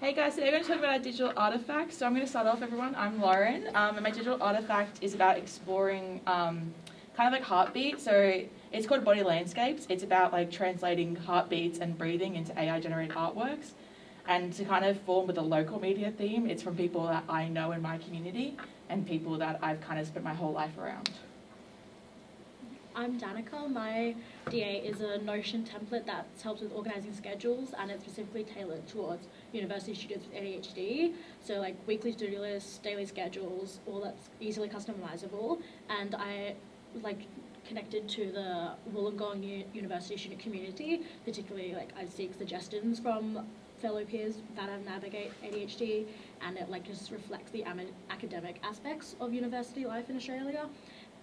Hey guys, today we're going to talk about our digital artifacts. So I'm going to start off, everyone. I'm Lauren, and my digital artifact is about exploring kind of like heartbeat. So it's called Body Landscapes. It's about like translating heartbeats and breathing into AI-generated artworks. And to kind of form with a local media theme, it's from people that I know in my community and people that I've kind of spent my whole life around. I'm Danica. My DA is a Notion template that helps with organising schedules, and it's specifically tailored towards university students with ADHD. So like weekly to-do lists, daily schedules, all that's easily customizable. And I connected to the Wollongong University student community, particularly like I seek suggestions from fellow peers that have navigate ADHD, and it just reflects the academic aspects of university life in Australia.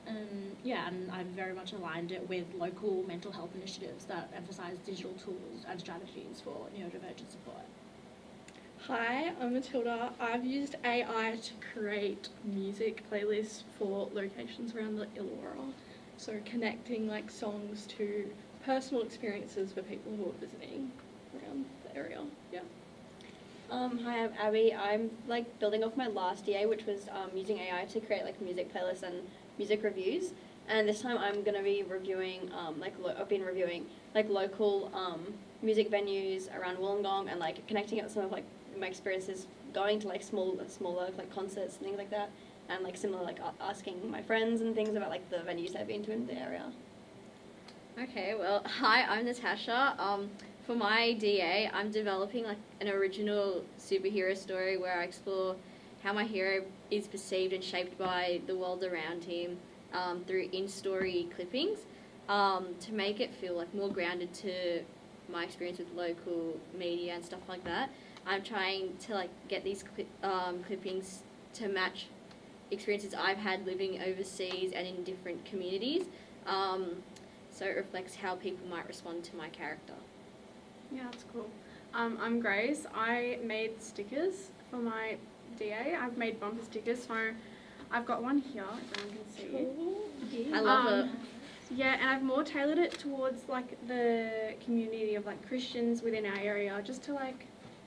And I've very much aligned it with local mental health initiatives that emphasise digital tools and strategies for neurodivergent support. Hi, I'm Matilda. I've used AI to create music playlists for locations around the Illawarra. So connecting songs to personal experiences for people who are visiting around the area. Yeah. Hi, I'm Abby. I'm building off my last DA, which was using AI to create music playlists and music reviews. And this time I'm going to be reviewing, I've been reviewing local music venues around Wollongong and connecting it with some of my experiences going to smaller concerts and things like that, and similar asking my friends and things about the venues I've been to in the area. Okay, well, hi, I'm Natasha. For my DA, I'm developing an original superhero story where I explore how my hero is perceived and shaped by the world around him through in-story clippings to make it feel more grounded to my experience with local media and stuff like that. I'm trying to get these clippings to match experiences I've had living overseas and in different communities, so it reflects how people might respond to my character. Yeah, that's cool. I'm Grace. I made stickers for my DA. I've made bumper stickers, so I've got one here, if anyone can see. Cool. I love it. Yeah, and I've more tailored it towards the community of Christians within our area, just to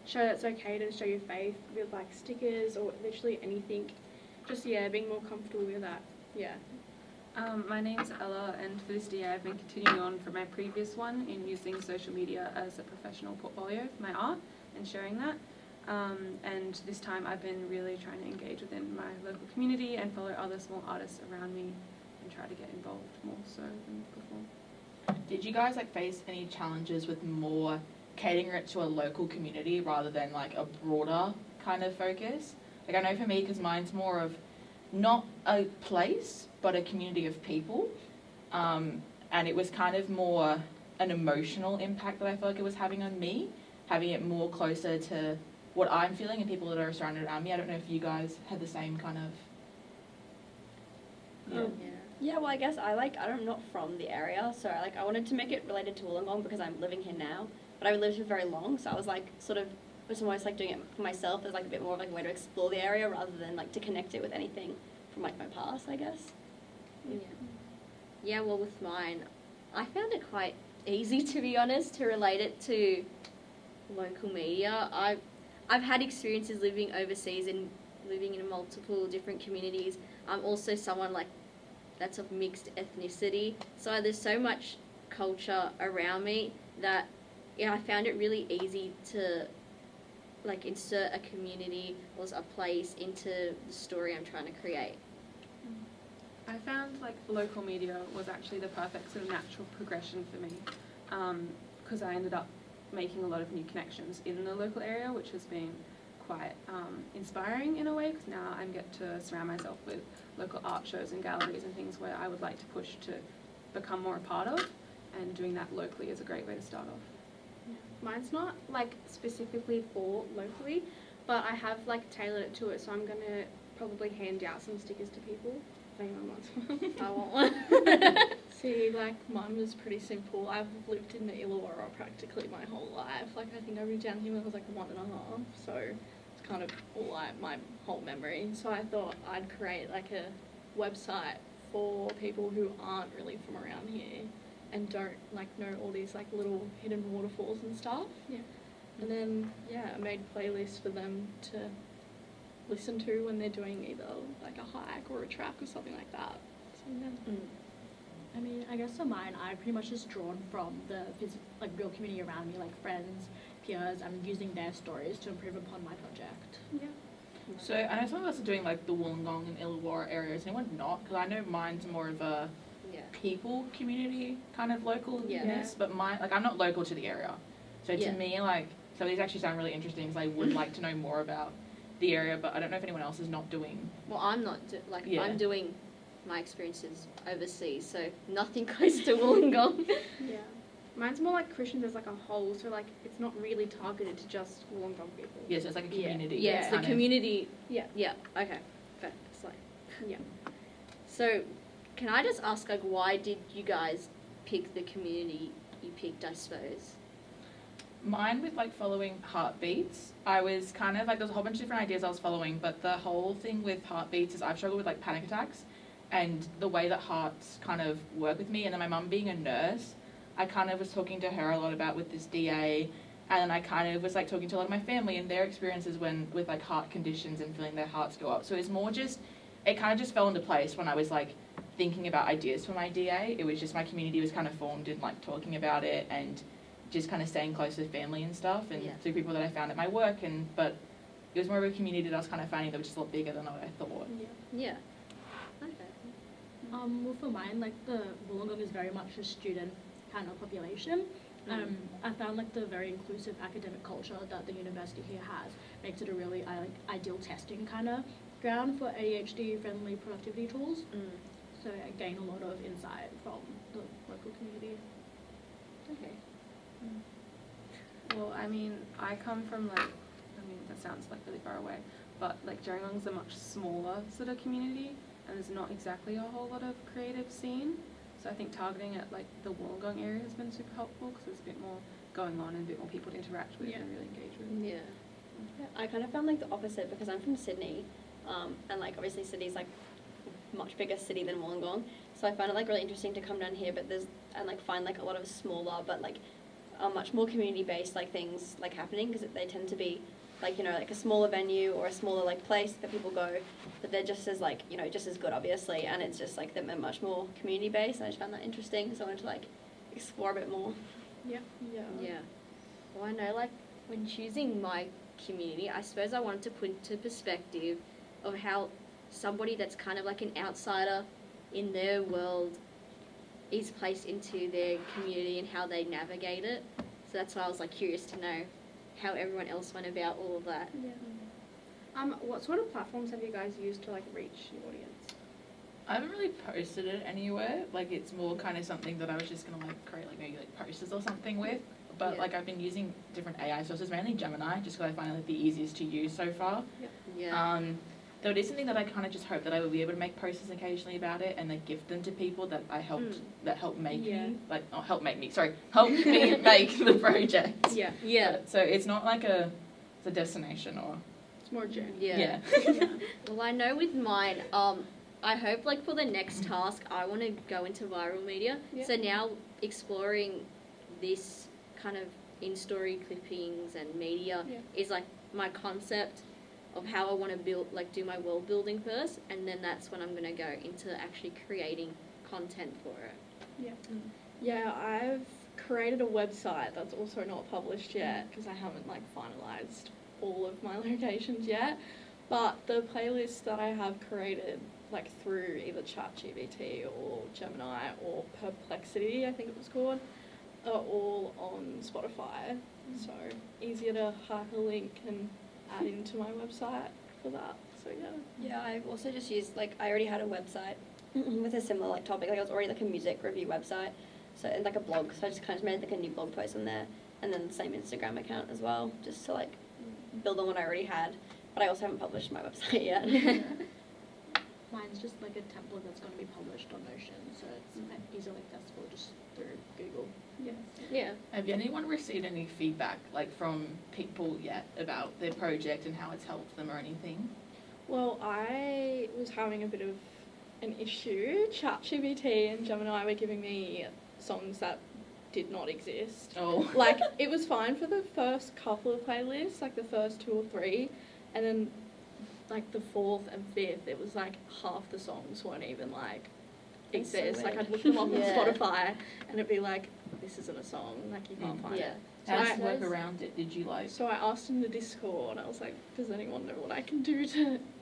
show that it's okay to show your faith with stickers or literally anything. Just being more comfortable with that. Yeah. My name's Ella, and for this DA I've been continuing on from my previous one in using social media as a professional portfolio for my art and sharing that. And this time I've been really trying to engage within my local community and follow other small artists around me and try to get involved more so than before. Did you guys face any challenges with more catering it to a local community rather than a broader kind of focus? I know for me, because mine's more of not a place but a community of people, and it was kind of more an emotional impact that I feel it was having on me, having it more closer to what I'm feeling and people that are surrounded around me. I don't know if you guys had the same kind of... Yeah, well, I guess I'm not from the area, so I wanted to make it related to Wollongong because I'm living here now, but I lived here very long, so I was was almost doing it for myself as a bit more of a way to explore the area rather than to connect it with anything from my past, I guess. Yeah, well, with mine, I found it quite easy, to be honest, to relate it to local media. I've had experiences living overseas and living in multiple different communities. I'm also someone that's of mixed ethnicity, so there's so much culture around me that I found it really easy to insert a community or a place into the story I'm trying to create. I found local media was actually the perfect sort of natural progression for me, because I ended up making a lot of new connections in the local area, which has been quite inspiring in a way, because now I get to surround myself with local art shows and galleries and things where I would like to push to become more a part of, and doing that locally is a great way to start off. Yeah. Mine's not specifically for locally, but I have tailored it to it, so I'm going to probably hand out some stickers to people. If anyone wants one. I want one. See, mine was pretty simple. I've lived in the Illawarra practically my whole life. I think I moved down here when I was 1.5, so it's kind of all my whole memory. So I thought I'd create a website for people who aren't really from around here and don't know all these little hidden waterfalls and stuff. Yeah. And then, I made playlists for them to listen to when they're doing either like a hike or a track or something like that. So, yeah. I mean, I guess for mine, I pretty much just drawn from the real community around me, like friends, peers, and using their stories to improve upon my project. Yeah. So I know some of us are doing like the Wollongong and Illawarra areas. Anyone not? Because I know mine's more of a people community kind of localness, but mine, like, I'm not local to the area. So to me, like, some of these actually sound really interesting because I would like to know more about the area, but I don't know if anyone else is not doing. Well, I'm not I'm doing my experiences overseas, so nothing close to Wollongong. Yeah. Mine's more like Christians as like a whole, so like it's not really targeted to just Wollongong people. Yeah, so it's like a community. Yeah, it's the community. Yeah. Yeah, okay. Fair. It's like, Yeah. so, can I just ask, like, why did you guys pick the community you picked, I suppose? Mine with like following heartbeats, I was kind of like, there's a whole bunch of different ideas I was following, but the whole thing with heartbeats is I've struggled with like panic attacks and the way that hearts kind of work with me. And then my mum being a nurse, I kind of was talking to her a lot about with this DA, and then I kind of was like talking to a lot of my family and their experiences with like heart conditions and feeling their hearts go up. So it's more just, it kind of just fell into place when I was like thinking about ideas for my DA. It was just my community was kind of formed in like talking about it and just kind of staying close with family and stuff, and through people that I found at my work, but it was more of a community that I was kind of finding that was just a lot bigger than what I thought. Yeah. Okay. Well, for mine, like, the Wollongong is very much a student kind of population. I found like the very inclusive academic culture that the university here has makes it a really ideal testing kind of ground for ADHD friendly productivity tools. So I gain a lot of insight from the local community. Okay. Well, I mean, I come from like, I mean, that sounds like really far away, but like Gerringong's a much smaller sort of community, and there's not exactly a whole lot of creative scene. So I think targeting at like the Wollongong area has been super helpful because there's a bit more going on and a bit more people to interact with and really engage with. Yeah. I kind of found like the opposite because I'm from Sydney, and like obviously Sydney's like a much bigger city than Wollongong, so I found it like really interesting to come down here, but find like a lot of smaller but like much more community based like things like happening, because they tend to be like, you know, like a smaller venue or a smaller like place that people go, but they're just as like, you know, just as good obviously, and it's just like they're much more community based, and I just found that interesting, so I wanted to like explore a bit more. Yeah. Well, I know, like, when choosing my community, I suppose I wanted to put into perspective of how somebody that's kind of like an outsider in their world is placed into their community and how they navigate it. So that's why I was like curious to know how everyone else went about all of that. Yeah. What sort of platforms have you guys used to like reach your audience? I haven't really posted it anywhere. Like, it's more kind of something that I was just gonna like create like maybe like posters or something with. But like I've been using different AI sources, mainly Gemini, just because I find it like the easiest to use so far. Though it is something that I kind of just hope that I will be able to make posters occasionally about it and then gift them to people that I helped that helped make me, like not help make me, sorry, help me make the project. So it's not like it's a destination or It's more journey. yeah. Well, I know with mine, I hope like for the next task, I want to go into viral media. So now exploring this kind of in-story clippings and media is like my concept of how I want to build, like do my world building first, and then that's when I'm going to go into actually creating content for it. Yeah, I've created a website that's also not published yet because I haven't like finalised all of my locations yet, but the playlists that I have created like through either ChatGPT or Gemini or Perplexity, I think it was called, are all on Spotify, so easier to hyperlink and add into my website for that. So Yeah, I've also just used, like, I already had a website with a similar like topic, like it was already like a music review website, so, and like a blog, so I just kind of made like a new blog post on there, and then the same Instagram account as well, just to like build on what I already had, but I also haven't published my website yet. Mine's just like a template that's going to be published on Notion, so it's easily accessible just through Google. yeah. Have anyone received any feedback like from people yet about their project and how it's helped them or anything? Well, I was having a bit of an issue. ChatGPT and Gemini were giving me songs that did not exist. Oh. Like, it was fine for the first couple of playlists, like the first 2 or 3, and then like the 4th and 5th, it was like half the songs weren't even like That's so exist. Like, weird. I'd look them up on Yeah. Spotify, and it'd be like, this isn't a song, like you can't find Yeah. it. How So did you I- work around it? Did you like? So I asked in the Discord, I was like, does anyone know what I can do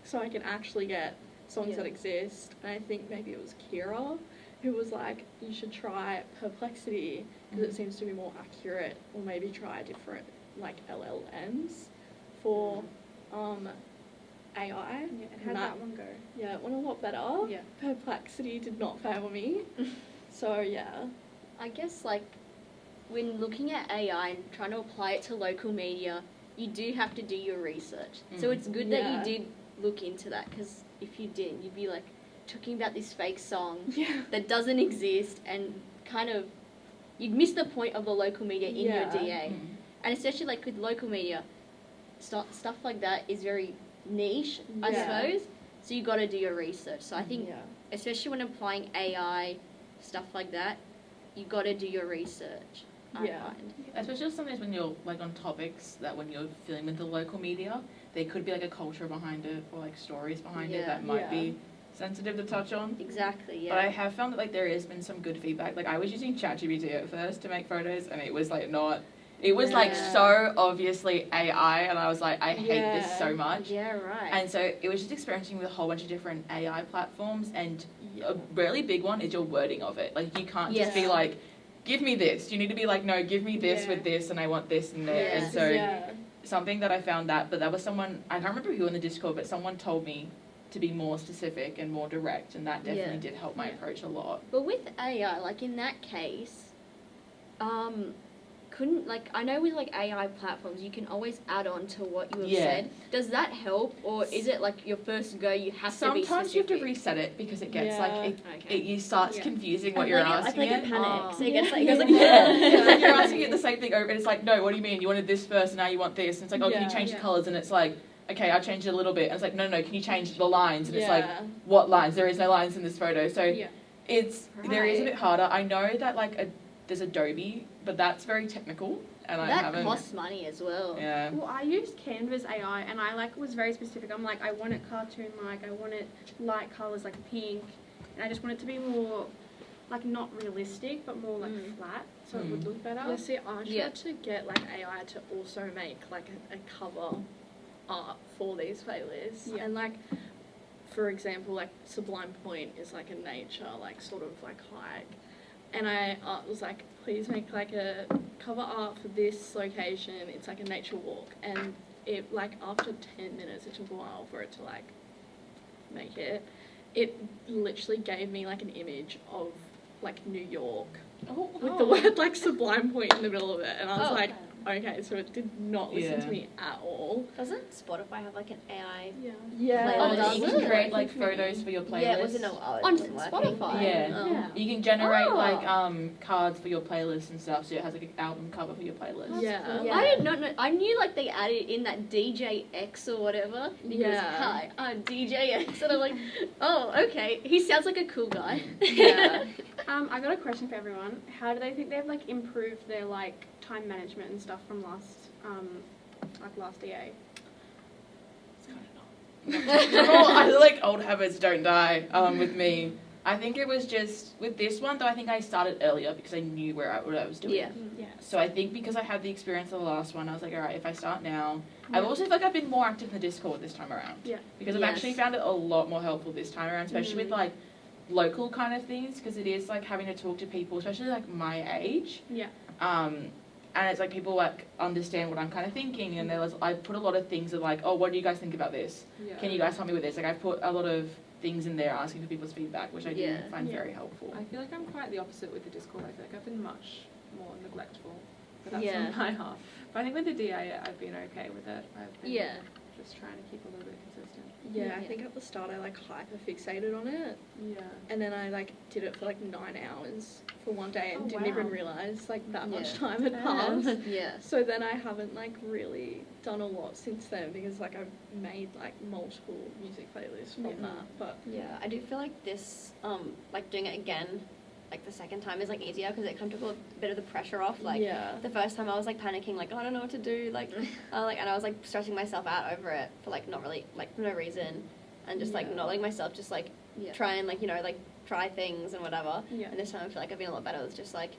so I can actually get songs Yeah. that exist? And I think maybe it was Kira who was like, you should try Perplexity because it seems to be more accurate, or maybe try different like LLMs for AI. Yeah, and how'd And that one go? Yeah, it went a lot better. Yeah. Perplexity did not favour me. So yeah. I guess like when looking at AI and trying to apply it to local media, you do have to do your research. So it's good that Yeah. you did look into that, because if you didn't, you'd be like talking about this fake song Yeah. that doesn't exist, and kind of you'd miss the point of the local media in your Yeah. DA. And especially like with local media, stuff like that is very niche, I Yeah. suppose. So you got to do your research. So I think, Yeah. especially when applying AI, stuff like that, you got to do your research. I Yeah. find. Especially sometimes when you're like on topics that when you're dealing with the local media, there could be like a culture behind it or like stories behind it Yeah. that might Yeah. be sensitive to touch on. Exactly. Yeah. But I have found that like there has been some good feedback. Like I was using ChatGPT at first to make photos, and it was like not. It was like Yeah. so obviously AI, and I was like, I hate this Yeah. so much. Yeah. Right. And so it was just experimenting with a whole bunch of different AI platforms, and Yeah. a really big one is your wording of it. Like you can't just be Yes. like, give me this. You need to be like, no, give me this Yeah. with this, and I want this and there. And Yes. so Yeah. something that I found but that was someone, I can't remember who in the Discord, but someone told me to be more specific and more direct, and that definitely Yeah. did help my Yeah. approach a lot. But with AI, like in that case, couldn't like I know with like AI platforms you can always add on to what you have Yeah. said. Does that help, or is it like your first go you have to be Sometimes you have to specific? reset it because it gets Yeah. like Okay. it starts Yeah. confusing what I you're feel like asking. I feel like it panics. Oh. It gets like, Yeah. it goes like, Yeah, it's like you're asking it the same thing over, and it's like, no, what do you mean? You wanted this first, and now you want this. And it's like, oh, can you Yeah. change the Yeah. colours? And it's like, okay, I'll change it a little bit. And it's like, no, can you change the lines? And it's like, Yeah. what lines? There is no lines in this photo. So Yeah. there is a Right. bit harder. I know that like there's Adobe, but that's very technical, and I That haven't. costs money as well. Yeah. Well, I used Canva's AI, and I like was very specific. I'm like, I want it cartoon-like. I want it light colors like pink, and I just want it to be more, like not realistic, but more like flat, so it would look better. Yeah, see, I tried Yeah. to get like AI to also make like a cover art for these playlists, Yeah. and like, for example, like Sublime Point is like a nature, like sort of like hike, and I was like, please make like a cover art for this location. It's like a nature walk, and it like after 10 minutes, it took a while for it to like make it. It literally gave me like an image of like New York with the word like Sublime Point in the middle of it, and I was Oh. like, okay, so it did not listen Yeah. to me at all. Doesn't Spotify have like an AI? Yeah. Yeah. Oh, Playlist. so you can create like photos for your playlist. Yeah, it wasn't a On wasn't working. Spotify? Yeah. Oh. Yeah. You can generate Oh. like cards for your playlist and stuff, so it has like an album cover for your playlist. Yeah. Cool. Yeah. I did not know. I knew like they added in that DJ X or whatever. Because, Yeah. hi, I'm DJ X, and I'm like, oh, okay. He sounds like a cool guy. Yeah. I got a question for everyone. How do they think they've like improved their like time management and stuff from last DA? I like old habits don't die with me. I think it was just with this one though. I think I started earlier because I knew what I was doing. Yeah. Yeah. So I think because I had the experience of the last one, I was like, all right, if I start now, I've also feel like I've been more active in the Discord this time around. Yeah. Because I've Yes. actually found it a lot more helpful this time around, especially with like local kind of things, because it is like having to talk to people, especially like my age. Yeah. And it's like people like understand what I'm kind of thinking, and I put a lot of things of like, oh, what do you guys think about this? Yeah. Can you guys help me with this? Like I put a lot of things in there asking for people's feedback, which I do Yeah. find Yeah. very helpful. I feel like I'm quite the opposite with the Discord. I feel like I've been much more neglectful, but that's Yeah. on my half. But I think with the DA, I've been okay with it. I've been Yeah. just trying to keep a little bit consistent. Yeah, I Yeah. think at the start I like hyper fixated on it, Yeah. and then I like did it for like 9 hours for one day and Oh, didn't even wow. realise like that much Yeah. time had passed. Yeah. So then I haven't like really done a lot since then because like I've made like multiple music playlists from Yeah. that. But Yeah, I do feel like this, like doing it again like the second time is like easier because it kind of took a bit of the pressure off. Like yeah. the first time I was like panicking, like, oh, I don't know what to do, like, and I was like stressing myself out over it for like not really like no reason, and just like not letting myself just like try and like, you know, like try things and whatever. Yeah. And this time I feel like I've been a lot better with just like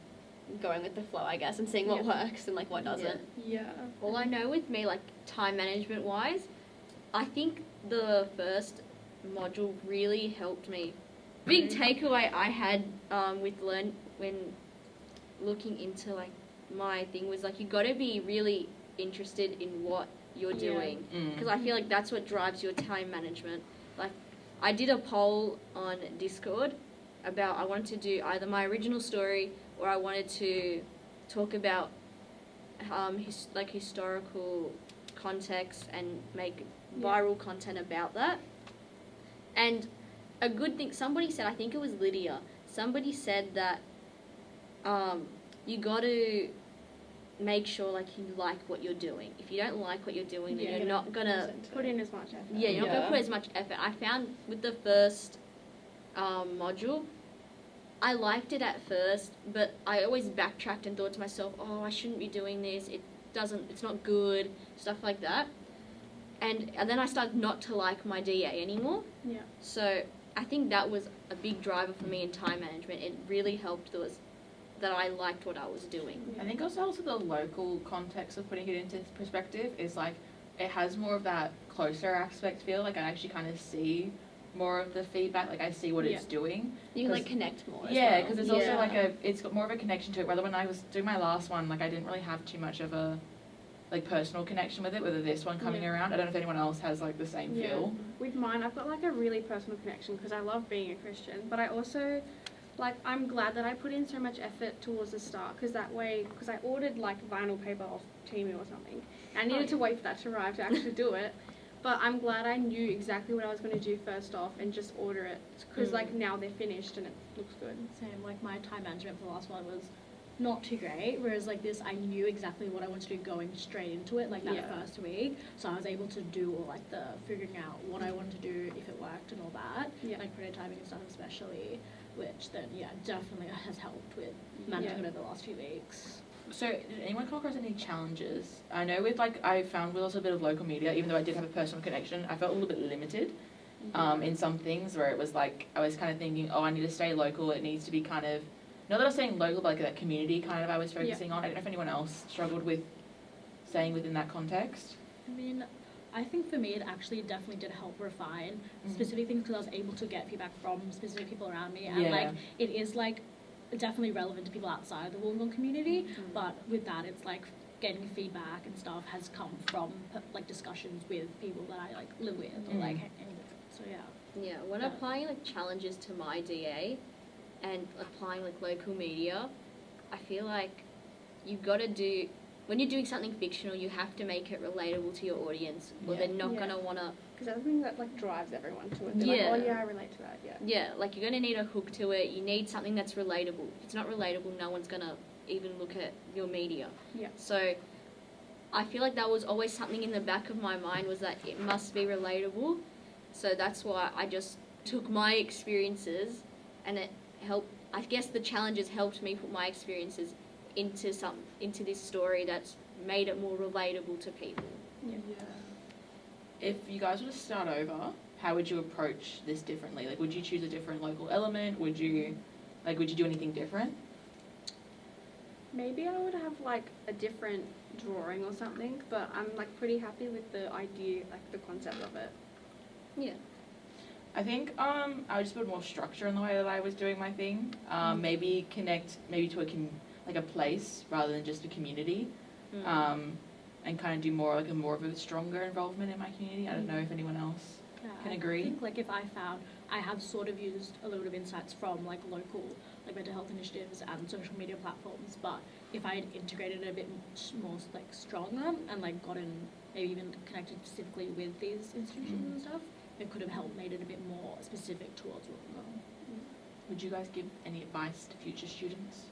going with the flow, I guess, and seeing what works and like what doesn't. Yeah. Well, I know with me, like time management wise, I think the first module really helped me. Big takeaway I had when looking into like my thing was like you got to be really interested in what you're doing, because I feel like that's what drives your time management. Like I did a poll on Discord about I wanted to do either my original story or I wanted to talk about historical context and make viral content about that. And a good thing, somebody said, I think it was Lydia, somebody said that you got to make sure like you like what you're doing. If you don't like what you're doing, then you're not going to put in as much effort. Yeah, you're not going to put as much effort. I found with the first module, I liked it at first, but I always backtracked and thought to myself, oh, I shouldn't be doing this. It's not good, stuff like that. And then I started not to like my DA anymore. Yeah. So I think that was a big driver for me in time management. It really helped that I liked what I was doing. I think also the local context of putting it into perspective is like it has more of that closer aspect feel. Like I actually kind of see more of the feedback. Like I see what it's doing. You can like connect more. Yeah, because it's also like it's got more of a connection to it. Whether when I was doing my last one, like I didn't really have too much of a like personal connection with it. Whether this one coming around, I don't know if anyone else has like the same feel. With mine, I've got like a really personal connection because I love being a Christian, but I also like I'm glad that I put in so much effort towards the start because that way, because I ordered like vinyl paper off Temu or something. I needed to wait for that to arrive to actually do it. But I'm glad I knew exactly what I was going to do first off and just order it because like now they're finished and it looks good. Same, like my time management for the last one was not too great, whereas like this I knew exactly what I wanted to do going straight into it, like that first week. So I was able to do all like the figuring out what I wanted to do, if it worked and all that, like prototyping and stuff especially, which then definitely has helped with managing it over the last few weeks. So, did anyone come across any challenges? I know with like I found with also a bit of local media, even though I did have a personal connection, I felt a little bit limited in some things where it was like I was kind of thinking, oh, I need to stay local. It needs to be kind of not that I was saying local, but like that community kind of I was focusing on. I don't know if anyone else struggled with staying within that context. I mean, I think for me it actually definitely did help refine specific things because I was able to get feedback from specific people around me, and like it is like definitely relevant to people outside of the Wollongong community, but with that it's like getting feedback and stuff has come from like discussions with people that I like live with or like hang with. So when applying like challenges to my DA and applying like local media, I feel like you've got to do, when you're doing something fictional, you have to make it relatable to your audience or they're not going to want to. Because that's something that like drives everyone to it. They're like, oh I relate to that, like you're going to need a hook to it. You need something that's relatable. If it's not relatable, no one's going to even look at your media. So I feel like that was always something in the back of my mind, was that it must be relatable. So that's why I just took my experiences and it helped. I guess the challenges helped me put my experiences into this story that's made it more relatable to people. If you guys were to start over, how would you approach this differently? Like, would you choose a different local element? Would you do anything different? Maybe I would have like a different drawing or something, but I'm like pretty happy with the idea, like the concept of it. I think I would just put more structure in the way that I was doing my thing. Maybe connect to a place rather than just a community, and kind of do more of a stronger involvement in my community. I don't know if anyone else can agree. I think like if I have sort of used a little bit of insights from like local like mental health initiatives and social media platforms, but if I had integrated it a bit more like stronger and like gotten maybe even connected specifically with these institutions and stuff, it could have helped made it a bit more specific towards Wollongong. Would you guys give any advice to future students?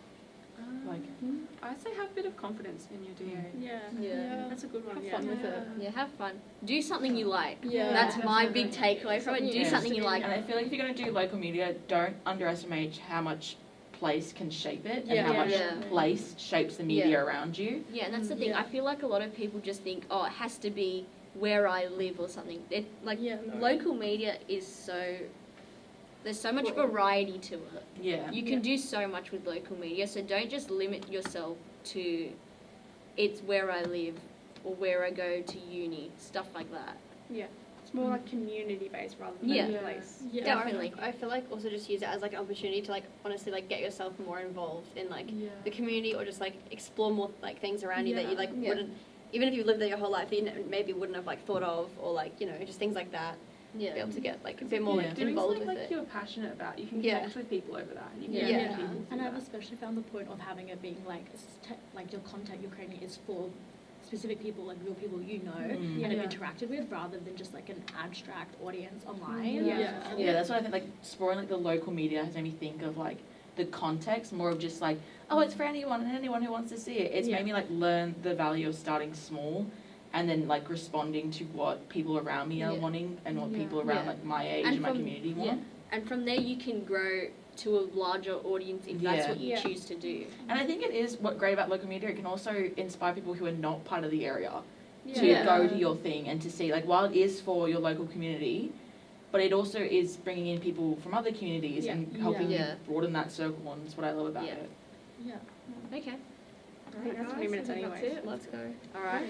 I'd say have a bit of confidence in your DA. That's a good one. Have fun with it. Yeah, have fun. Do something you like. That's my big takeaway from it. Do something you like. And I feel like if you're going to do local media, don't underestimate how much place can shape it and Yeah. how much Yeah. place shapes the media Yeah. around you. Yeah, and that's the thing. Yeah. I feel like a lot of people just think, oh, it has to be where I live or something. It like Yeah, no. local media is so there's so much Broad. variety to it. Yeah. You can do so much with local media, so don't just limit yourself to it's where I live or where I go to uni, stuff like that. It's more like community based rather than Yeah. a place. Yeah. Definitely. I feel like also just use it as like an opportunity to like honestly like get yourself more involved in like Yeah. the community or just like explore more like things around you that you like Yeah. wouldn't, even if you lived there your whole life, you maybe wouldn't have like thought of, or like, you know, just things like that. Be Yeah. able to get like a bit more Yeah. like Doing involved something with like it. you're passionate about, you can Yeah. connect with people over that. And you can Yeah. connect Yeah. with people And through I've that. especially found the point of having it being like like your content you're creating is for specific people, like real people you know Mm. and Yeah. have interacted with, rather than just like an abstract audience online. Yeah. Yeah, that's what I think, like, exploring, like, the local media has made me think of, like, the context, more of just, like, oh, it's for anyone and anyone who wants to see it. It's Yeah. made me, like, learn the value of starting small and then, like, responding to what people around me are Yeah. wanting and what Yeah. people around, Yeah. like, my age And and my from- community yeah. want. And from there you can grow to a larger audience if that's Yeah. what you Yeah. choose to do. And I think it is what great about local media, it can also inspire people who are not part of the area to Yeah. go to your thing and to see, like, while it is for your local community, but it also is bringing in people from other communities Yeah. and helping Yeah. you broaden that circle, and that's what I love about Yeah. it. Okay. I think that's 20 minutes I think anyway. that's it. Let's go. All right.